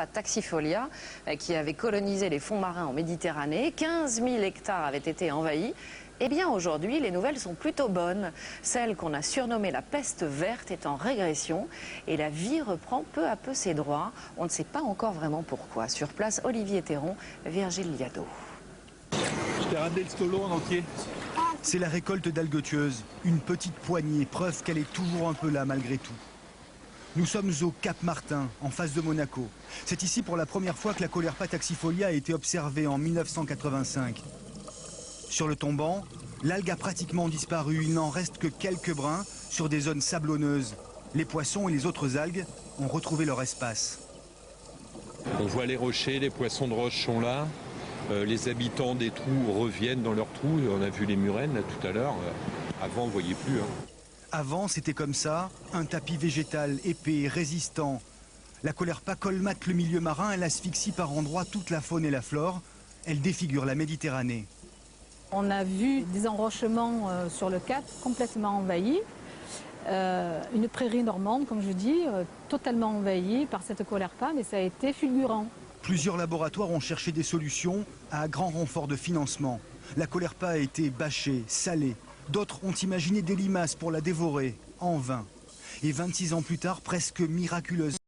Taxifolia, qui avait colonisé les fonds marins en Méditerranée. 15 000 hectares avaient été envahis. Eh bien aujourd'hui, les nouvelles sont plutôt bonnes. Celle qu'on a surnommée la peste verte est en régression et la vie reprend peu à peu ses droits. On ne sait pas encore vraiment pourquoi. Sur place, Olivier Théron, Virgile Liado. Je t'ai ramené le stolo en entier. C'est la récolte d'algues tueuses, une petite poignée, preuve qu'elle est toujours un peu là malgré tout. Nous sommes au Cap Martin, en face de Monaco. C'est ici pour la première fois que la Caulerpa taxifolia a été observée en 1985. Sur le tombant, l'algue a pratiquement disparu, il n'en reste que quelques brins sur des zones sablonneuses. Les poissons et les autres algues ont retrouvé leur espace. On voit les rochers, les poissons de roche sont là. Les habitants des trous reviennent dans leurs trous. On a vu les murènes là tout à l'heure. Avant, on ne voyait plus. Avant, c'était comme ça, un tapis végétal épais, résistant. La Caulerpa colmate le milieu marin, elle asphyxie par endroits toute la faune et la flore. Elle défigure la Méditerranée. On a vu des enrochements sur le Cap complètement envahis. Une prairie normande, comme je dis, totalement envahie par cette Caulerpa, mais ça a été fulgurant. Plusieurs laboratoires ont cherché des solutions à grand renfort de financement. La Caulerpa a été bâchée, salée. D'autres ont imaginé des limaces pour la dévorer, en vain. Et 26 ans plus tard, presque miraculeusement,